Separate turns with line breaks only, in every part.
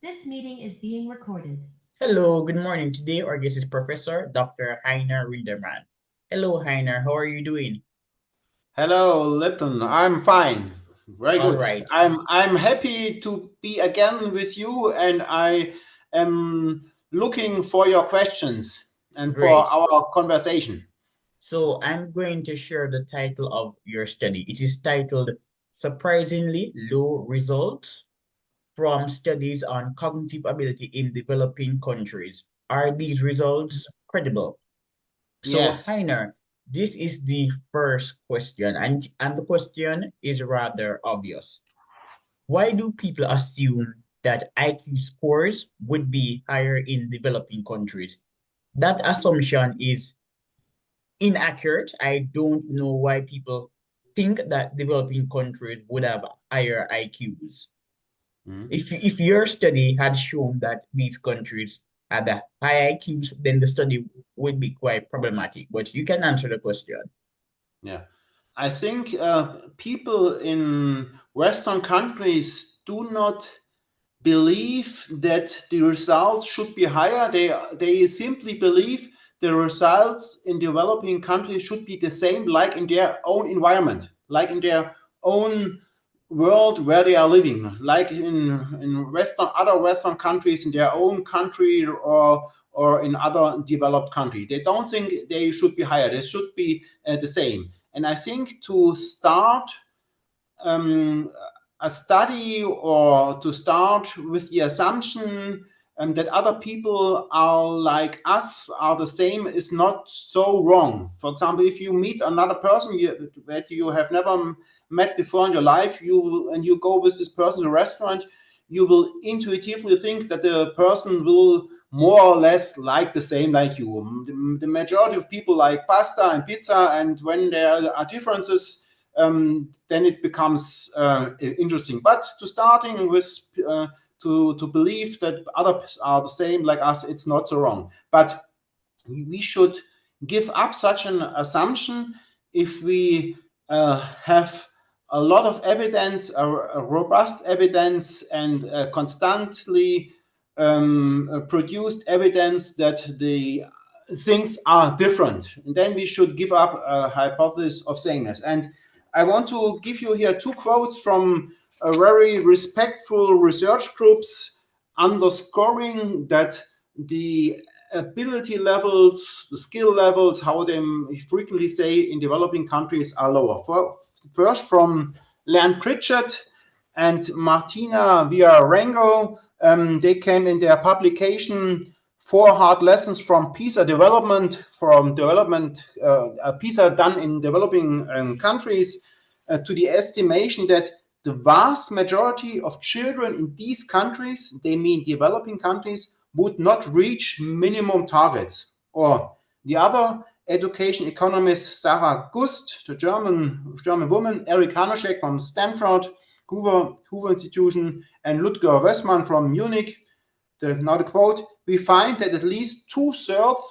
This meeting is being recorded.
Hello, good morning. Today our guest is Professor Dr. Heiner Rinderman. Hello, Heiner. How are you doing?
Hello, Lipton. I'm fine. Very
All
good.
right.
I'm happy to be again with you, and I am looking for your questions and for
Great.
our conversation.
So I'm going to share the title of your study. It is titled Surprisingly Low Results from Studies on Cognitive Ability in Developing Countries. Are these results credible? So,
Yes.
Heiner, this is the first question, and the question is rather obvious. Why do people assume that IQ scores would be higher in developing countries? That assumption is inaccurate. I don't know why people think that developing countries would have higher IQs.
Mhm.
If your study had shown that these countries had a high IQs, then the study would be quite problematic. But you can answer the question.
Yeah. I think people in Western countries do not believe that the results should be higher. They simply believe the results in developing countries should be the same, like in their own environment, like in their own world where they are living, like in other Western countries, in their own country, or in other developed country. They don't think they should be higher. They should be the same. And I think to start um, a study or to start with the assumption that other people are like us, are the same, is not so wrong. For example, if you meet another person that you have never met before in your life, and you go with this person to a restaurant, you will intuitively think that the person will more or less like the same like you. The majority of people like pasta and pizza, and when there are differences, then it becomes interesting. But to starting with to believe that others are the same like us, it's not so wrong. But we should give up such an assumption if we have a lot of evidence, a robust evidence, and constantly produced evidence that the things are different. And then we should give up a hypothesis of sameness. And I want to give you here two quotes from very respectful research groups underscoring that the ability levels, the skill levels, how they frequently say in developing countries are lower. First, from Leanne Pritchard and Martina Villarengo, they came in their publication Four Hard Lessons from PISA Development, PISA done in developing countries, to the estimation that the vast majority of children in these countries, they mean developing countries, would not reach minimum targets. Or the other education economist, Sarah Gust, the German woman, Eric Hanuschek from Stanford, Hoover Institution, and Ludger Wessmann from Munich. Now the quote, we find that at least two-thirds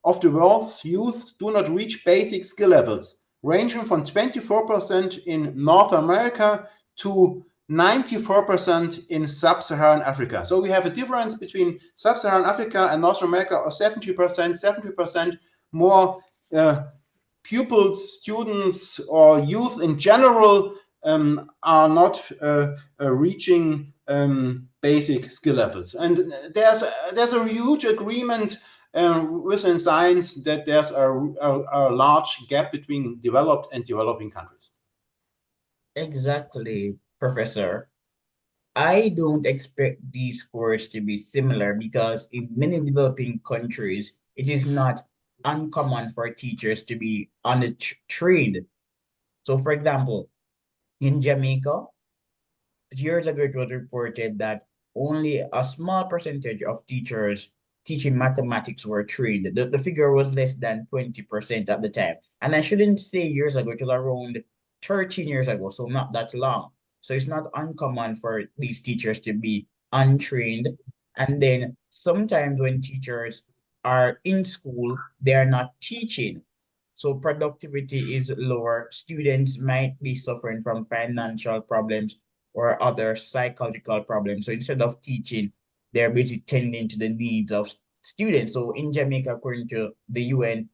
of the world's youth do not reach basic skill levels, ranging from 24% in North America to 94% in sub-Saharan Africa. So we have a difference between sub-Saharan Africa and North America of 70% more pupils, students, or youth in general are not reaching basic skill levels. And there's a huge agreement within science that there's a large gap between developed and developing countries.
Exactly, Professor. I don't expect these scores to be similar because in many developing countries, it is not uncommon for teachers to be trained. So, for example, in Jamaica, years ago, it was reported that only a small percentage of teachers teaching mathematics were trained. The figure was less than 20% at the time. And I shouldn't say years ago, it was around 13 years ago, so not that long. So it's not uncommon for these teachers to be untrained. And then sometimes when teachers are in school, they are not teaching. So productivity is lower. Students might be suffering from financial problems or other psychological problems. So instead of teaching, they're busy tending to the needs of students. So in Jamaica, according to the UN,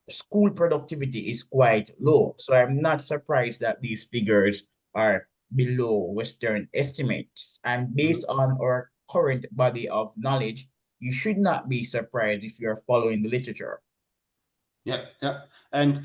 school productivity is quite low. So I'm not surprised that these figures are below Western estimates. And based on our current body of knowledge, you should not be surprised if you're following the literature.
Yeah, yeah. And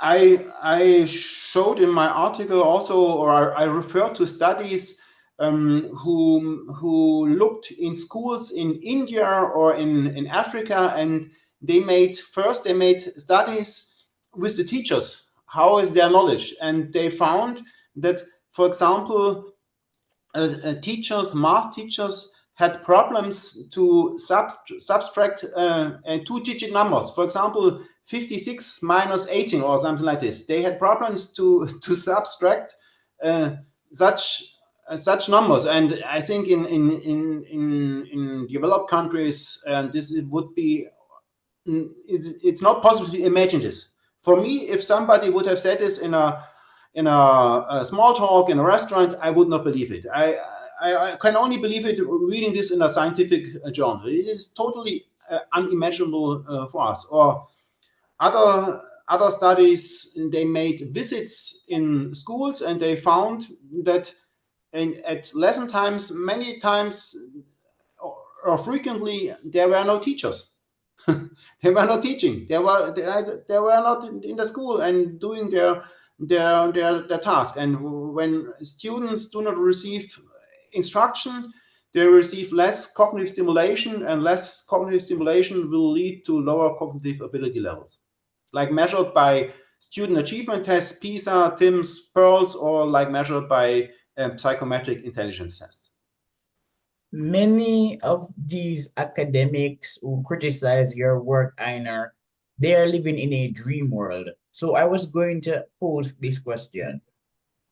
I showed in my article also, or I referred to studies who looked in schools in India or in Africa, and they made studies with the teachers. How is their knowledge? And they found that, for example, teachers, math teachers, had problems to subtract two-digit numbers. For example, 56 minus 18 or something like this. They had problems to subtract such numbers, and I think in developed countries, this would be it's not possible to imagine this. For me, if somebody would have said this in a small talk in a restaurant, I would not believe it. I can only believe it reading this in a scientific journal. It is totally unimaginable for us. Or other studies, they made visits in schools, and they found that at lesson times, many times or frequently, there were no teachers. They were not teaching. They were not in the school and doing their task. And when students do not receive instruction, they receive less cognitive stimulation, and less cognitive stimulation will lead to lower cognitive ability levels, like measured by student achievement tests, PISA, TIMSS, PEARLS, or like measured by psychometric intelligence tests.
Many of these academics who criticize your work, Einar, they are living in a dream world. So I was going to pose this question.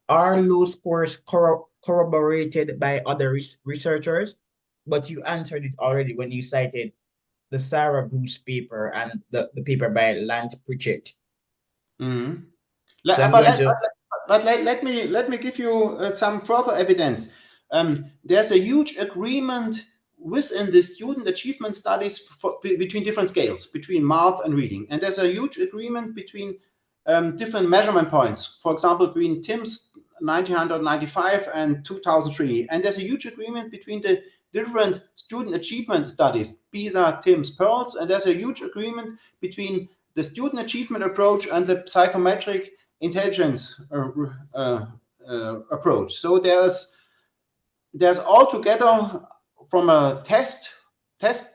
Are low scores corroborated by other researchers? But you answered it already when you cited the Sarah Bruce paper and the paper by Lant Pritchett.
Mm-hmm.
So
let me give you some further evidence. There's a huge agreement within the student achievement studies between different scales, between math and reading. And there's a huge agreement between different measurement points. For example, between TIMSS 1995 and 2003. And there's a huge agreement between the different student achievement studies, PISA, TIMSS, PEARLS. And there's a huge agreement between the student achievement approach and the psychometric intelligence approach. So there's altogether, from a test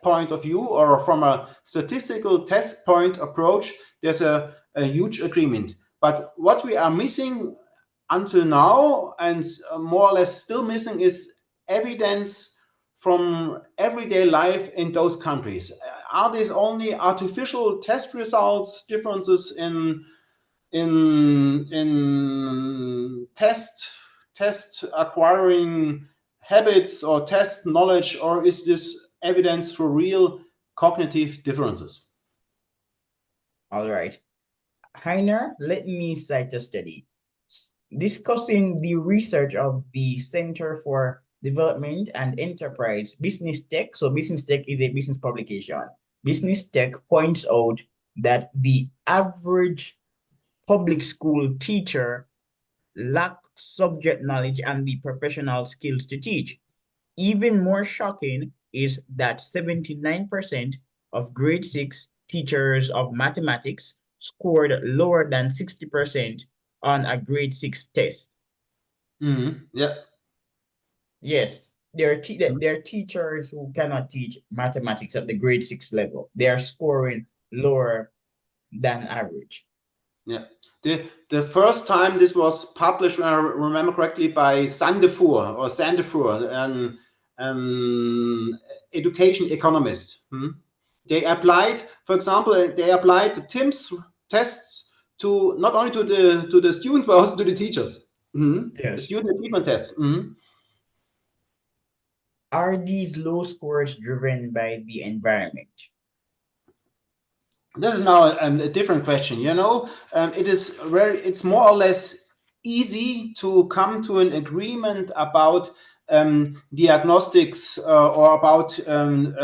point of view, or from a statistical test point approach, there's a huge agreement. But what we are missing until now, and more or less still missing, is evidence from everyday life in those countries. Are these only artificial test results, differences in test acquiring habits or test knowledge, or is this evidence for real cognitive differences?
all right. Heiner, let me cite a study discussing the research of the Center for Development and Enterprise, Business Tech. So Business Tech is a business publication. Business Tech points out that the average public school teacher lacks subject knowledge and the professional skills to teach. Even more shocking is that 79% of grade 6 teachers of mathematics scored lower than 60% on a grade 6 test.
Mm-hmm. Yeah.
Yes, there are teachers who cannot teach mathematics at the grade 6 level. They are scoring lower than average.
Yeah. The first time this was published, when I remember correctly, by Sandefur, an education economist. They applied, for example, the TIMSS tests to not only to the students, but also to the teachers.
Yes.
The student achievement tests.
Are these low scores driven by the environment?
This is now a different question. It's more or less easy to come to an agreement about diagnostics or about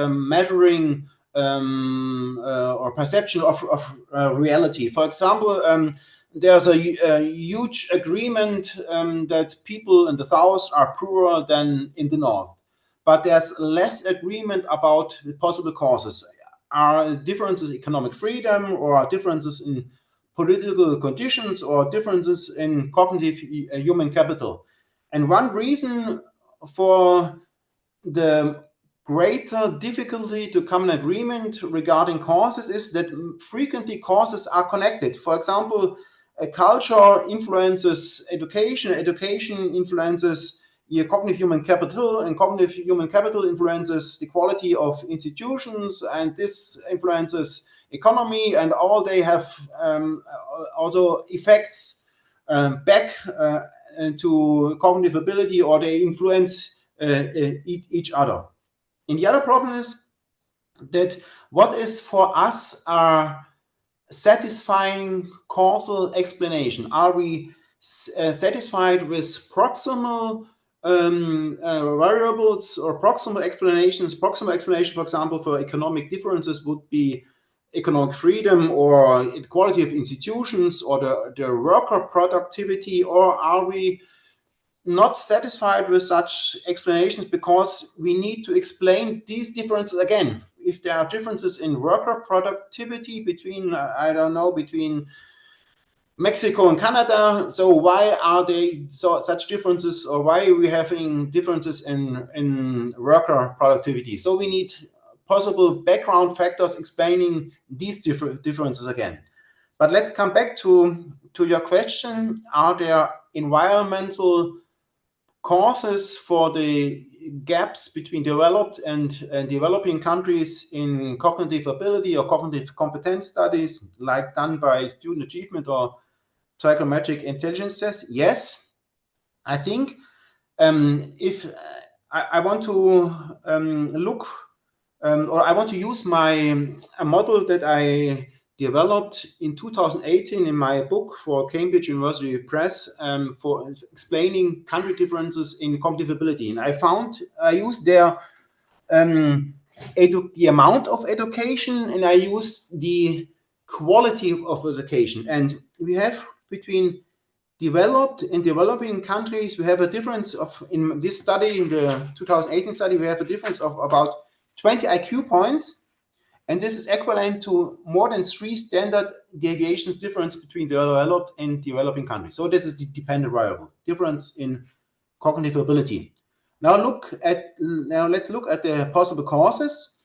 measuring or perception of reality. For example, there's a huge agreement that people in the south are poorer than in the north, but there's less agreement about the possible causes. Are differences in economic freedom, or are differences in political conditions, or differences in cognitive human capital? And one reason for the greater difficulty to come to an agreement regarding causes is that frequently causes are connected. For example, a culture influences education, education influences your cognitive human capital, and cognitive human capital influences the quality of institutions, and this influences economy, and all they have also effects back to cognitive ability, or they influence each other. And the other problem is that what is for us a satisfying causal explanation? Are we satisfied with proximal variables or proximal explanations? Proximal explanation, for example, for economic differences would be economic freedom, or equality of institutions, or the worker productivity. Or are we not satisfied with such explanations because we need to explain these differences again? If there are differences in worker productivity between, I don't know, between Mexico and Canada, so why are they such differences, or why are we having differences in worker productivity? So we need possible background factors explaining these differences again. But let's come back to your question. Are there environmental causes for the gaps between developed and developing countries in cognitive ability or cognitive competence studies, like done by student achievement or psychometric intelligence tests? Yes, I think if I want to look, or I want to use a model that I developed in 2018 in my book for Cambridge University Press for explaining country differences in cognitive ability. And I used there the amount of education, and I used the quality of education. And we have between developed and developing countries, we have a difference of, in this study, in the 2018 study, we have a difference of about 20 IQ points. And this is equivalent to more than 3 standard deviations difference between developed and developing countries. So this is the dependent variable, difference in cognitive ability. Now let's look at the possible causes.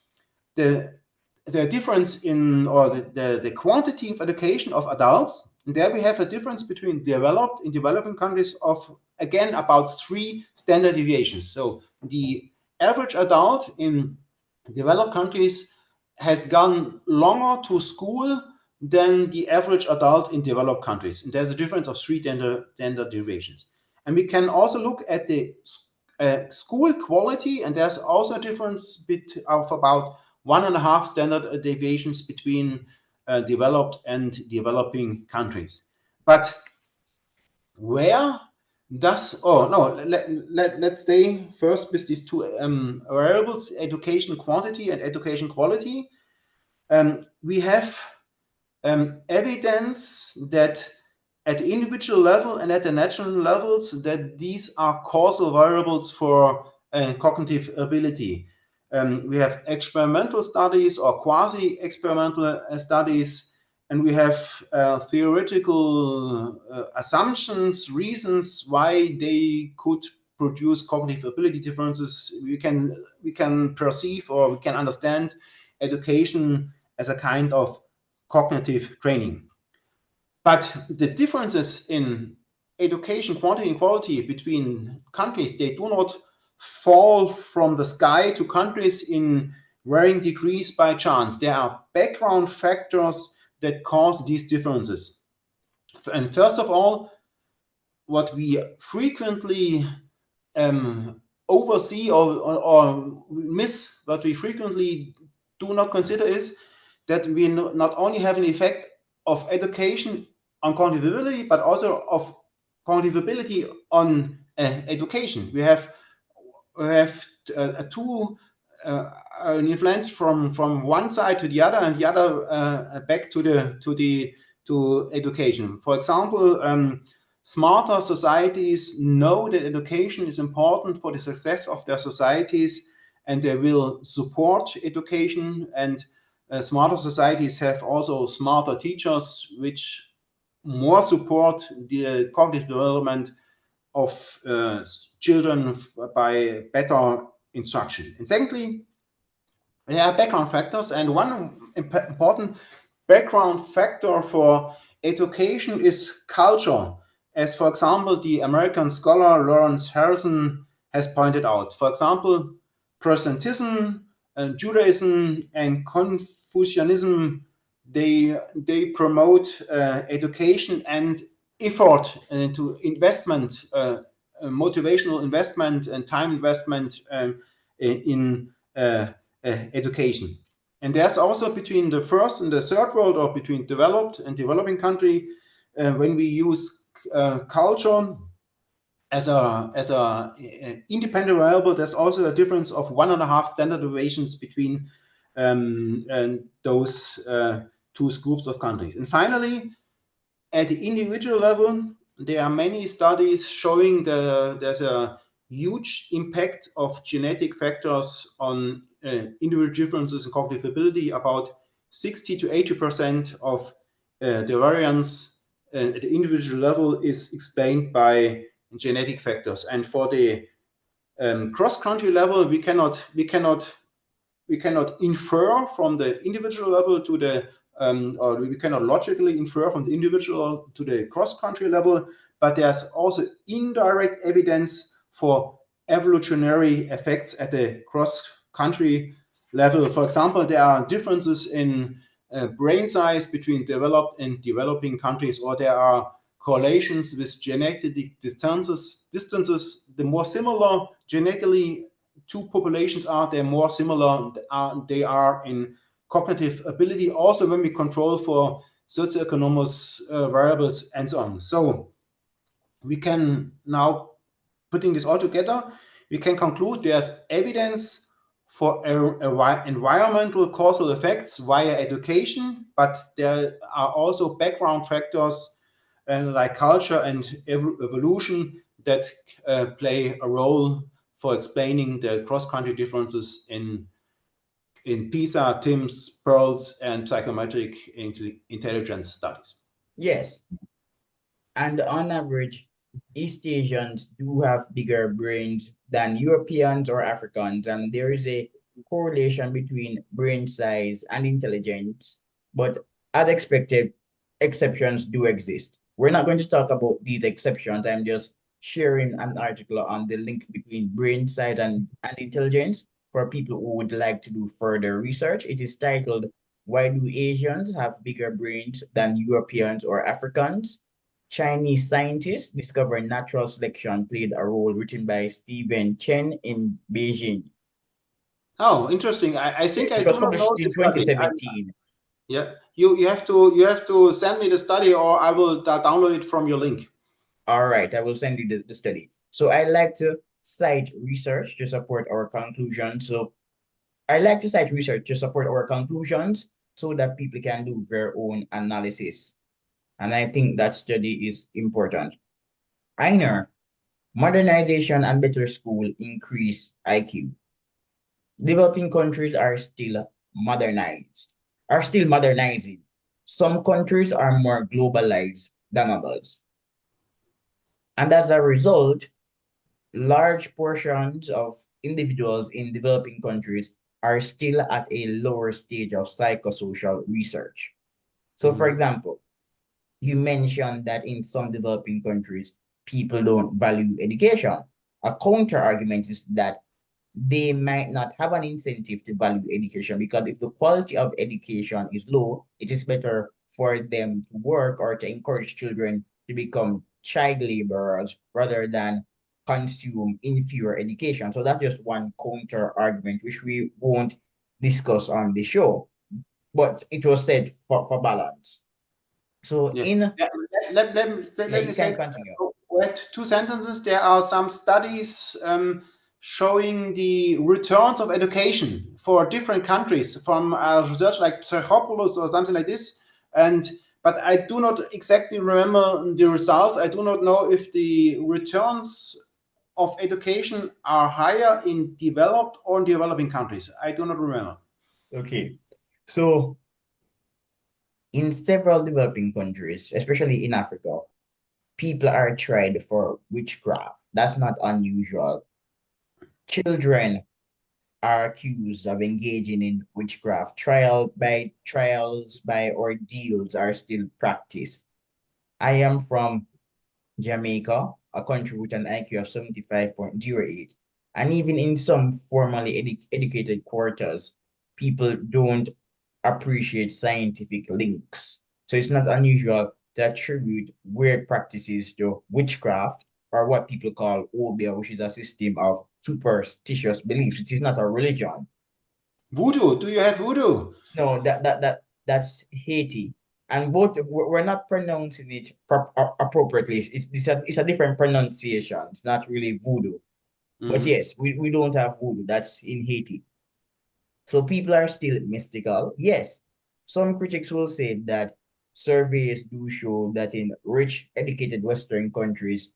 The difference in, or the quantity of education of adults. And there we have a difference between developed and developing countries of, again, about 3 standard deviations. So the average adult in developed countries has gone longer to school than the average adult in developed countries. And there's a difference of 3 standard deviations. And we can also look at the school quality, and there's also a difference of about 1.5 standard deviations between developed and developing countries. But where does, let's stay first with these 2 variables, education quantity and education quality. We have evidence that at the individual level and at the national levels, that these are causal variables for cognitive ability. We have experimental studies or quasi-experimental studies, and we have theoretical assumptions, reasons why they could produce cognitive ability differences. We can perceive, or we can understand education as a kind of cognitive training. But the differences in education quantity and quality between countries, they do not fall from the sky to countries in varying degrees by chance. There are background factors that cause these differences. And first of all, what we frequently oversee or miss, what we frequently do not consider, is that we not only have an effect of education on cognitive ability, but also of cognitive ability on education. We have have an influence from one side to the other, and the other back to education. For example, smarter societies know that education is important for the success of their societies, and they will support education. And smarter societies have also smarter teachers, which more support the cognitive development of children by better instruction. And secondly, there are background factors, and one important background factor for education is culture, as for example the American scholar Lawrence Harrison has pointed out. For example, Protestantism, Judaism, and Confucianism, they promote education and effort into investment, motivational investment and time investment in education. And there's also between the first and the third world, or between developed and developing country, when we use culture as a independent variable, there's also a difference of 1.5 standard deviations between those two groups of countries. And finally, at the individual level, there are many studies showing there's a huge impact of genetic factors on individual differences in cognitive ability. About 60 to 80% of the variance at the individual level is explained by genetic factors. And for the cross-country level, we cannot infer from the individual level to the or we cannot logically infer from the individual to the cross-country level, but there's also indirect evidence for evolutionary effects at the cross-country level. For example, there are differences in brain size between developed and developing countries, or there are correlations with genetic distances. The more similar genetically two populations are, they're more similar they are in cognitive ability, also when we control for socioeconomic variables and so on. So we can now, putting this all together, we can conclude there's evidence for environmental causal effects via education, but there are also background factors like culture and evolution that play a role for explaining the cross-country differences in PISA, TIMSS, PEARLS, and psychometric intelligence studies.
Yes. And on average, East Asians do have bigger brains than Europeans or Africans, and there is a correlation between brain size and intelligence. But as expected, exceptions do exist. We're not going to talk about these exceptions. I'm just sharing an article on the link between brain size and intelligence for people who would like to do further research. It is titled, "Why Do Asians Have Bigger Brains Than Europeans or Africans? Chinese scientists discover natural selection played a role," written by Stephen Chen in Beijing.
Oh, interesting. I think I
It was
do not
published
know
in
this study.
2017.
Yeah, you have to send me the study, or I will download it from your link.
All right, I will send you the study. So I like to cite research to support our conclusions. So I like to cite research to support our conclusions so that people can do their own analysis. And I think that study is important. Einer, modernization and better school increase IQ. Developing countries are still modernizing. Some countries are more globalized than others. And as a result, large portions of individuals in developing countries are still at a lower stage of psychosocial research. So, for example, you mentioned that in some developing countries, people don't value education. A counter argument is that they might not have an incentive to value education, because if the quality of education is low, it is better for them to work or to encourage children to become child laborers rather than consume inferior education. So that's just one counter argument, which we won't discuss on the show, but it was said for balance. So
Yeah. Let me say,
continue.
with 2 sentences, there are some studies showing the returns of education for different countries from research like Psychopoulos or something like this. But I do not exactly remember the results. I do not know if the returns of education are higher in developed or in developing countries. I do not remember.
Okay. So in several developing countries, especially in Africa, people are tried for witchcraft. That's not unusual. Children are accused of engaging in witchcraft. Trials by ordeals are still practiced. I am from Jamaica, a country with an IQ of 75.08. And even in some formally educated quarters, people don't appreciate scientific links. So it's not unusual to attribute weird practices to witchcraft or what people call obia, which is a system of superstitious beliefs. It is not a religion.
Voodoo, do you have voodoo?
No, that's Haiti. And both we're not pronouncing it appropriately. It's a different pronunciation. It's not really voodoo. But yes, we don't have voodoo. That's in Haiti. So people are still mystical. Yes, some critics will say that surveys do show that in rich, educated Western countries,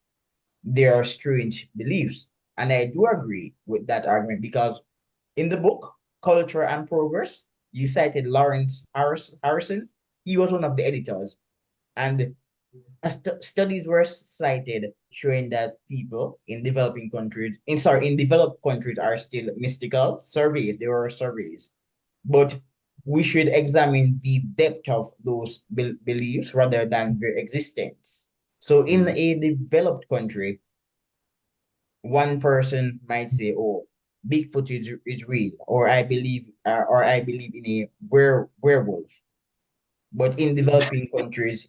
there are strange beliefs. And I do agree with that argument because in the book, Culture and Progress, you cited Lawrence Harrison. He was one of the editors. And studies were cited showing that people in developing countries, in developed countries are still mystical. Surveys, there were surveys. But we should examine the depth of those beliefs rather than their existence. So in a developed country, one person might say, "Oh, Bigfoot is real," or I believe in a werewolf. But in developing countries,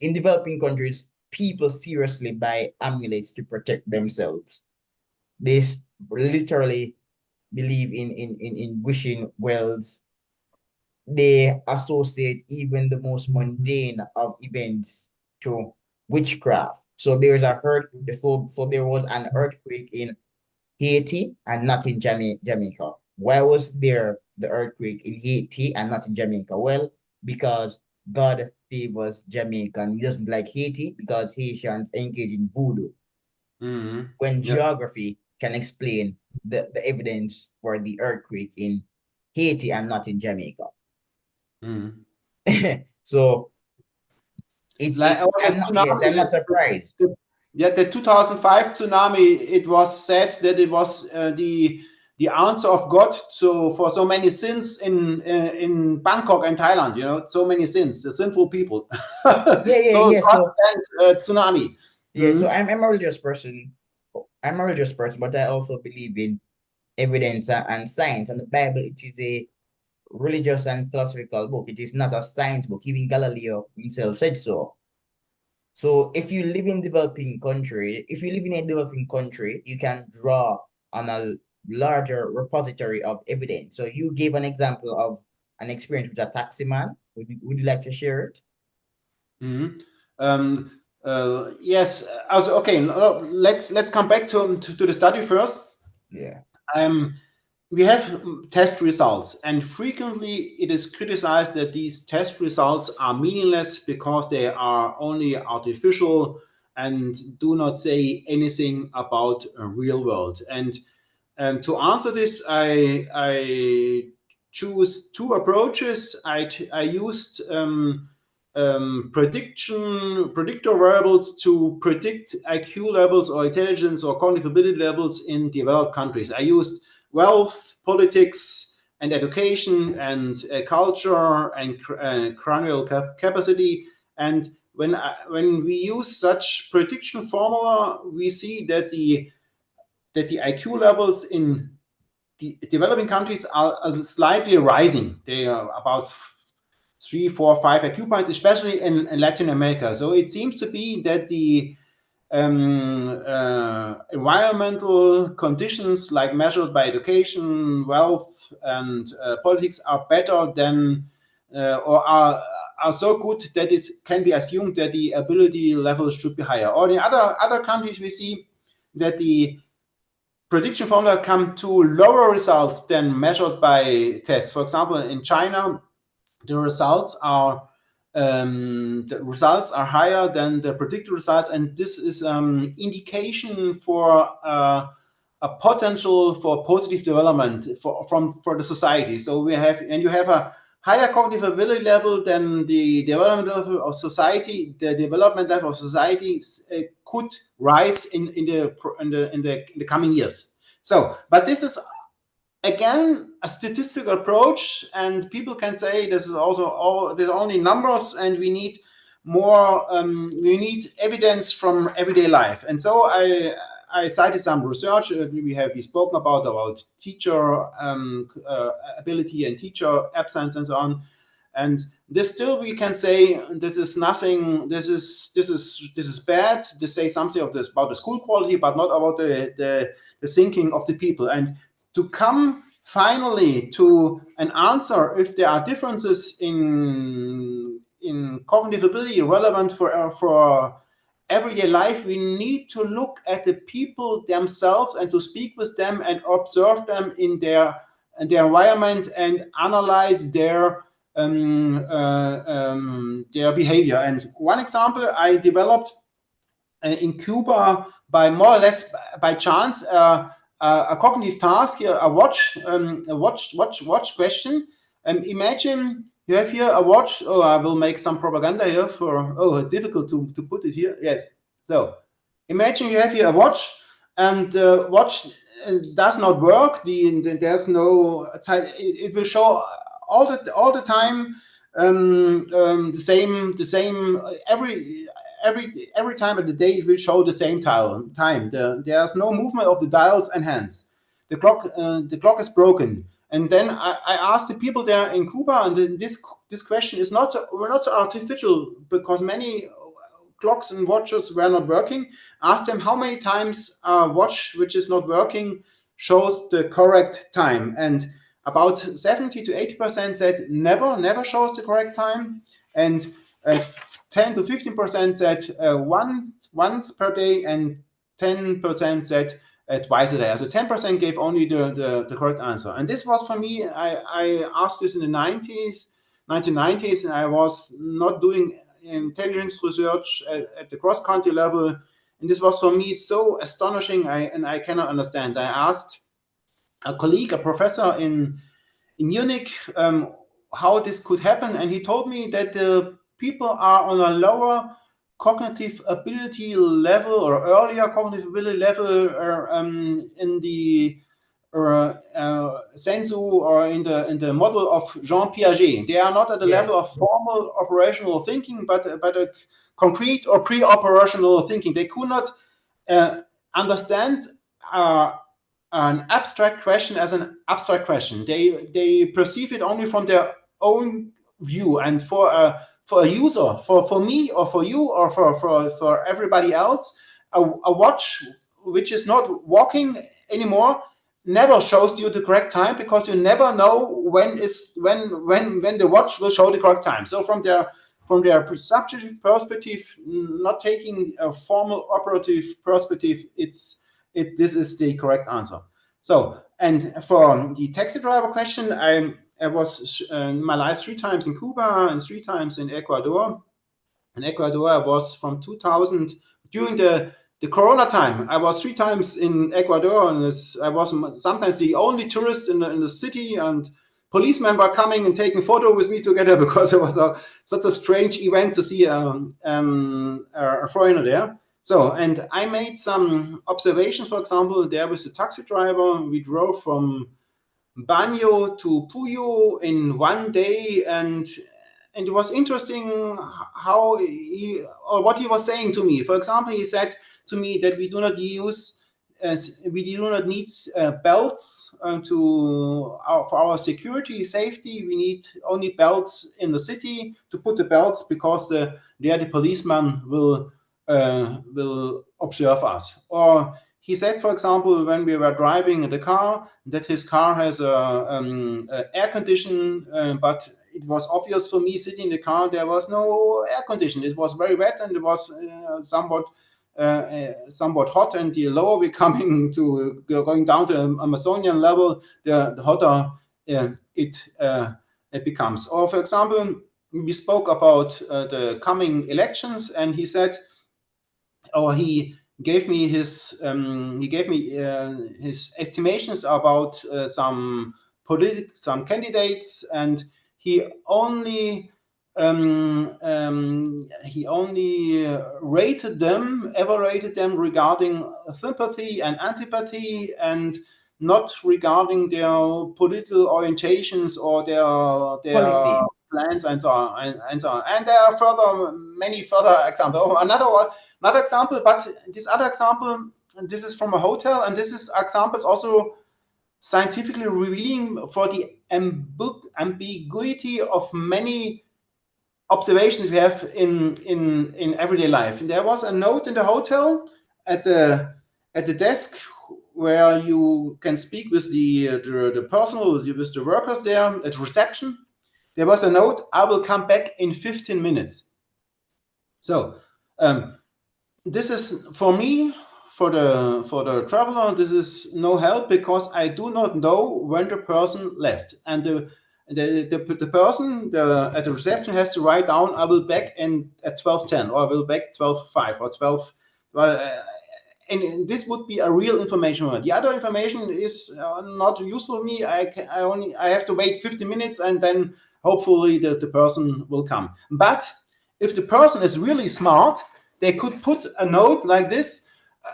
people seriously buy amulets to protect themselves. They literally believe in wishing wells. They associate even the most mundane of events to witchcraft. So there's a so there was an earthquake in Haiti and not in Jamaica. Why was there the earthquake in Haiti and not in Jamaica? Well, because God favors Jamaica and he doesn't like Haiti because Haitians engage in voodoo. When geography can explain the evidence for the earthquake in Haiti and not in Jamaica. So
Like
I'm not surprised.
Yeah, the 2005 tsunami, it was said that it was the answer of God for so many sins in Bangkok and Thailand, you know, so many sins, the sinful people. So God sent tsunami.
Yeah, so I'm a religious person. I'm a religious person, but I also believe in evidence and science. And the Bible, it is a religious and philosophical book. It is not a science book. Even Galileo himself said so. So if you live in a developing country, you can draw on a larger repository of evidence. So you gave an example of an experience with a taxi man. Would you like to share it?
Yes. Also, okay. Let's come back to the study first.
Yeah.
We have test results, and frequently it is criticized that these test results are meaningless because they are only artificial and do not say anything about a real world. And to answer this, I choose two approaches. I used predictor variables to predict IQ levels or intelligence or cognitive ability levels in developed countries. I used wealth, politics, and education, and culture, and cranial capacity. And when we use such prediction formula, we see that the IQ levels in the developing countries are slightly rising. They are about 3, 4, 5 IQ points, especially in Latin America. So it seems to be that the environmental conditions, like measured by education, wealth, and politics, are better than or are so good that it can be assumed that the ability level should be higher. Or in other countries, we see that the prediction formula come to lower results than measured by tests. For example, in China, the results are higher than the predicted results, and this is indication for a potential for positive development for the society. So you have a higher cognitive ability level than the development level of society. The development level of society could rise in the coming years. So, but this is again a statistical approach, and people can say this is also there's only numbers, and we need more. We need evidence from everyday life, and so I cited some research we spoken about teacher ability and teacher absence and so on. And this still we can say this is nothing. This is bad to say something of this about the school quality, but not about the thinking of the people. And to come finally to an answer if there are differences in cognitive ability relevant for everyday life, we need to look at the people themselves and to speak with them and observe them in their environment and analyze their behavior. And one example I developed in Cuba by more or less by chance, a cognitive task here, a watch question. Imagine you have here a watch. Oh, I will make some propaganda here for, it's difficult to put it here. Yes. So imagine you have here a watch, and the watch does not work. There's no, it will show all the time the same every time of the day. It will show the same time. There's no movement of the dials and hands. The clock is broken. And then I asked the people there in Cuba, and this question is not artificial, because many clocks and watches were not working. Asked them how many times a watch which is not working shows the correct time, and about 70 to 80% said never shows the correct time, and 10 to 15% said once per day, and 10% said twice a day. So 10% gave only the correct answer. And this was for me, I asked this in the 1990s, and I was not doing intelligence research at the cross-country level. And this was for me so astonishing, I cannot understand. I asked a colleague, a professor in Munich, how this could happen. And he told me that the people are on a lower cognitive ability level, or earlier cognitive ability level, in the sensu, or in the model of Jean Piaget. They are not at the level of formal operational thinking, but a concrete or pre-operational thinking. They could not understand an abstract question as an abstract question. They perceive it only from their own view. And for a user, for me or for you or for everybody else, a watch which is not walking anymore never shows you the correct time, because you never know when the watch will show the correct time. So from their subjective perspective, not taking a formal operative perspective, this is the correct answer. So, and for the taxi driver question, I was in my life 3 times in Cuba and 3 times in Ecuador. In Ecuador, I was from 2000, during the Corona time, I was 3 times in Ecuador, and I was sometimes the only tourist in the city, and policemen were coming and taking photo with me together, because it was such a strange event to see a foreigner there. So, and I made some observations. For example, there was a taxi driver. We drove from Baño to Puyo in 1 day, and it was interesting how what he was saying to me. For example, he said to me that we do not need belts for our security safety. We need only belts in the city to put the belts, because the policeman will observe us. Or he said, for example, when we were driving in the car, that his car has a air condition, but it was obvious for me sitting in the car, there was no air condition. It was very wet, and it was somewhat somewhat hot, and the lower we're coming to going down to the Amazonian level, the hotter it becomes. Or for example, we spoke about the coming elections, and he said, or he gave me his estimations about some candidates, and he only evaluated them regarding sympathy and antipathy, and not regarding their political orientations or their
Policy.
plans and so on and so on. And there are many further examples. Another example, but this other example, and this is from a hotel, and this is examples also scientifically revealing for the ambiguity of many observations we have in everyday life. There was a note in the hotel at the desk where you can speak with the personnel, with the workers there at reception. There was a note: "I will come back in 15 minutes." So this is for me, for the traveler, this is no help, because I do not know when the person left, and the person at the reception has to write down, "I will back at 12:10, or I will back 12:05, or 12." And this would be a real information. The other information is not useful to me. I have to wait 50 minutes, and then hopefully the person will come. But if the person is really smart, they could put a note like this: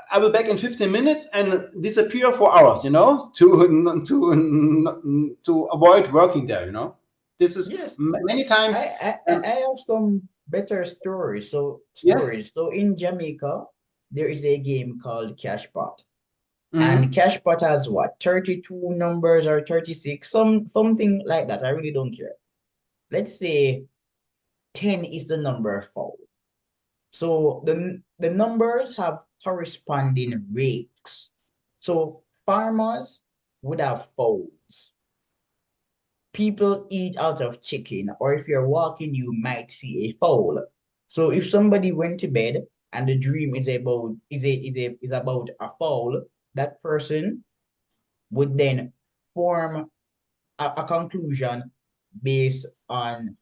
"I will back in 15 minutes," and disappear for hours, to avoid working there, This is
Yes.
many times.
I have some better stories. So in Jamaica, there is a game called Cashpot. And Cashpot has what, 32 numbers or 36, something like that. I really don't care. Let's say 10 is the number of foul. So the numbers have corresponding rakes. So farmers would have fowls. People eat out of chicken, or if you're walking, you might see a fowl. So if somebody went to bed and the dream is about a fowl, that person would then form a conclusion based on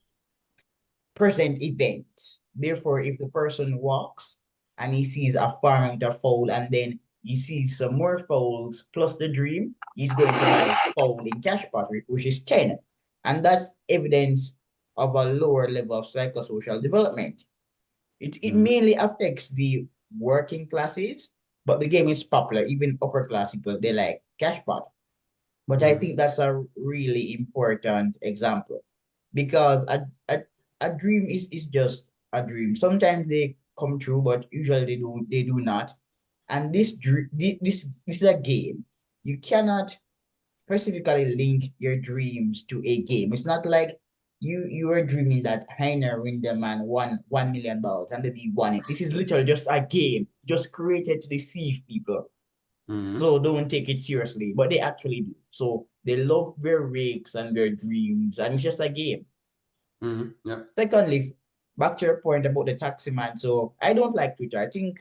present events. Therefore, if the person walks and he sees a farm with a fowl, and then he sees some more fowls plus the dream, he's going to buy fowl in Cashpot, which is 10. And that's evidence of a lower level of psychosocial development. It mainly affects the working classes, but the game is popular. Even upper class people, they like Cashpot. But I think that's a really important example, because a dream is just a dream. Sometimes they come true, but usually they do not. And this is a game. You cannot specifically link your dreams to a game. It's not like you were dreaming that Heiner Rinderman won $1 million and then he won it. This is literally just a game, just created to deceive people. So don't take it seriously, but they actually do. So they love their rakes and their dreams, and it's just a game.
Yeah.
Secondly, back to your point about the taxi man. So I don't like Twitter. I think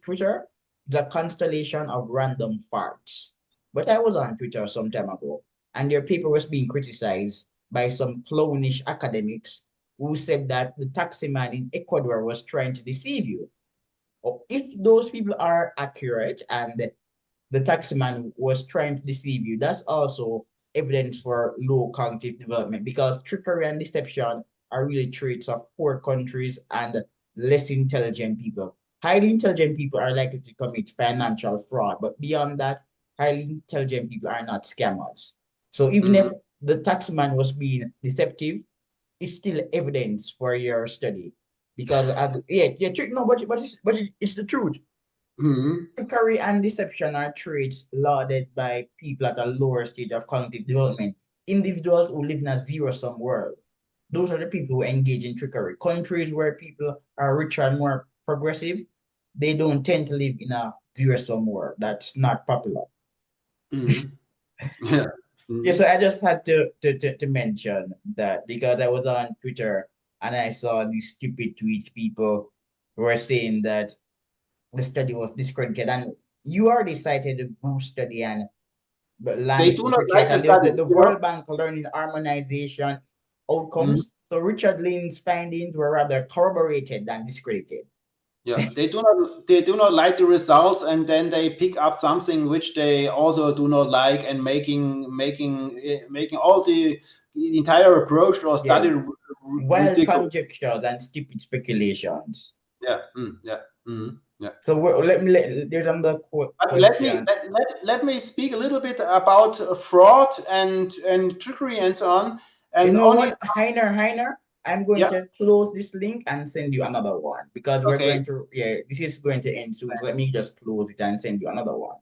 Twitter is a constellation of random farts. But I was on Twitter some time ago, and their paper was being criticized by some clownish academics who said that the taxi man in Ecuador was trying to deceive you. If those people are accurate and the taxi man was trying to deceive you, that's also evidence for low cognitive development, because trickery and deception are really traits of poor countries and less intelligent people. Highly intelligent people are likely to commit financial fraud, but beyond that, highly intelligent people are not scammers. So even if the taxman was being deceptive, it's still evidence for your study, because but it's the truth. Trickery and deception are traits lauded by people at a lower stage of cognitive development. Individuals who live in a zero-sum world, those are the people who engage in trickery. Countries where people are richer and more progressive, they don't tend to live in a zero-sum world. That's not popular.
Yeah.
Yeah, so I just had to mention that, because I was on Twitter and I saw these stupid tweets. People were saying that the study was discredited, and you already cited the group study and the
They do not like the
and
study.
the World Bank learning harmonization outcomes. So Richard Lynn's findings were rather corroborated than discredited.
Yeah, they do not like the results, and then they pick up something which they also do not like, and making all the entire approach or study
wild
ridiculous.
conjectures and stupid speculations.
Yeah, yeah.
So there's another
But
question.
let me speak a little bit about fraud and trickery and so on. And
you know
only
what, Heiner, I'm going to close this link and send you another one because we're going to, this is going to end soon. So let me just close it and send you another one.